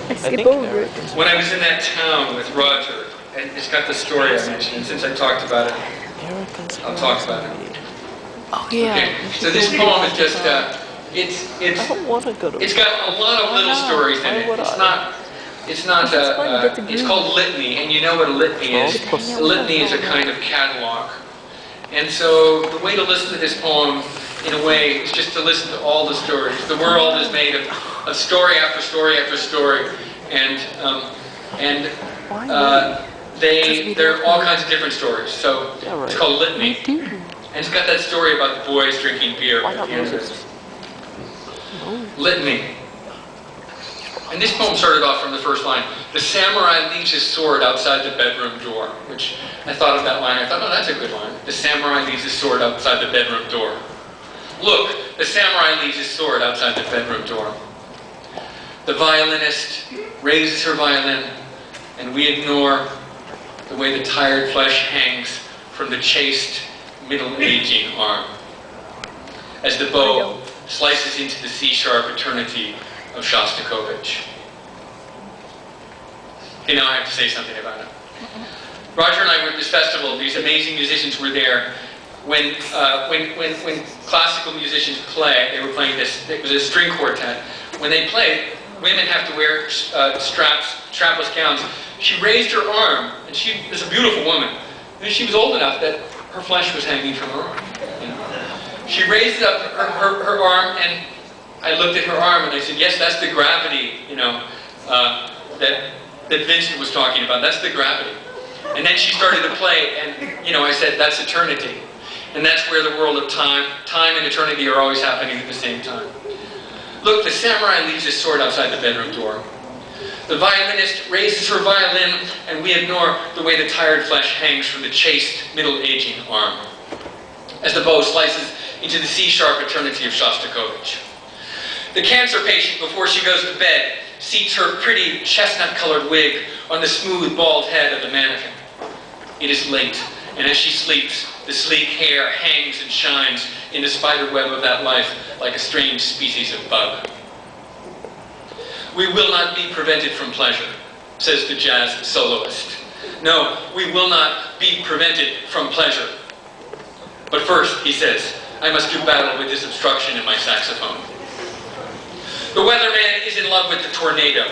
I skip over it. When I was in that town with Roger, and it's got the story I mentioned, and since I talked about it, I'll talk about it. Oh yeah. Okay, so this poem is just, I don't want to go to. it's got a lot of little stories in it. It's called Litany, and you know what a litany is. A litany is a kind of catalog. And so the way to listen to this poem, in a way, is just to listen to all the stories. The world is made of story after story after story, and there are all kinds of different stories. So it's called Litany. And it's got that story about the boys drinking beer at the end of it. Litany. And this poem started off from the first line. The samurai leaves his sword outside the bedroom door. Which, I thought of that line. I thought, oh, that's a good line. The samurai leaves his sword outside the bedroom door. Look, the samurai leaves his sword outside the bedroom door. The violinist raises her violin, and we ignore the way the tired flesh hangs from the chaste, middle-aging arm. As the bow slices into the C-sharp eternity of Shostakovich. Okay, now I have to say something about it. Roger and I were at this festival. These amazing musicians were there. When classical musicians play, they were playing this. It was a string quartet. When they played, women have to wear strapless gowns. She raised her arm, and she was a beautiful woman. And she was old enough that her flesh was hanging from her arm. You know? She raised up her arm, and I looked at her arm, and I said, "Yes, that's the gravity, that Vincent was talking about. That's the gravity." And then she started to play, and I said, "That's eternity." And that's where the world of time and eternity are always happening at the same time. Look, the samurai leaves his sword outside the bedroom door. The violinist raises her violin, and we ignore the way the tired flesh hangs from the chaste, middle-aging arm. As the bow slices into the C-sharp eternity of Shostakovich. The cancer patient, before she goes to bed, seats her pretty chestnut-colored wig on the smooth, bald head of the mannequin. It is late, and as she sleeps, the sleek hair hangs and shines in the spider web of that life like a strange species of bug. We will not be prevented from pleasure, says the jazz soloist. No, we will not be prevented from pleasure. But first, he says, I must do battle with this obstruction in my saxophone. The weatherman is in love with the tornado.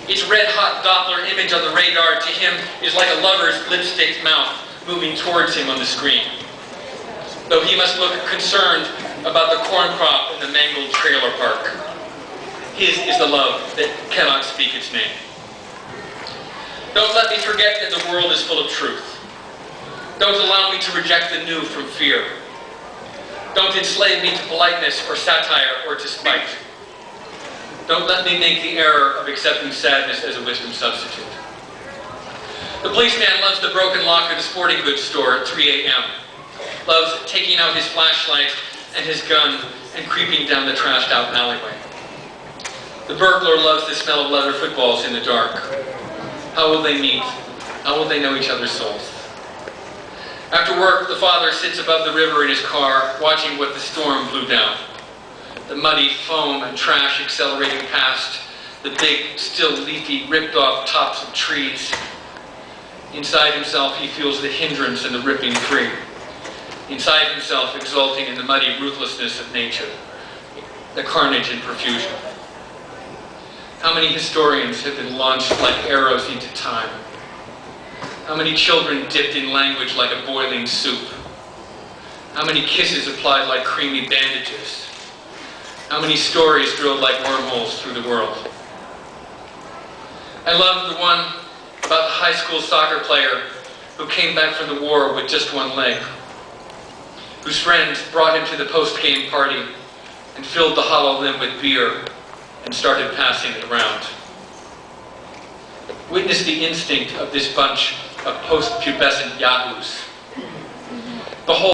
Its red-hot Doppler image on the radar to him is like a lover's lipstick mouth moving towards him on the screen. Though he must look concerned about the corn crop in the mangled trailer park. His is the love that cannot speak its name. Don't let me forget that the world is full of truth. Don't allow me to reject the new from fear. Don't enslave me to politeness or satire or to spite. Don't let me make the error of accepting sadness as a wisdom substitute. The policeman loves the broken lock of the sporting goods store at 3 a.m. Loves taking out his flashlight and his gun and creeping down the trashed out alleyway. The burglar loves the smell of leather footballs in the dark. How will they meet? How will they know each other's souls? After work, the father sits above the river in his car, watching what the storm blew down. The muddy foam and trash accelerating past, the big, still leafy, ripped-off tops of trees. Inside himself, he feels the hindrance and the ripping free. Inside himself, exulting in the muddy ruthlessness of nature, the carnage and profusion. How many historians have been launched like arrows into time? How many children dipped in language like a boiling soup? How many kisses applied like creamy bandages? How many stories drilled like wormholes through the world? I love the one about the high school soccer player who came back from the war with just one leg, whose friends brought him to the post-game party and filled the hollow limb with beer and started passing it around. Witness the instinct of this bunch of post-pubescent yahoos. Behold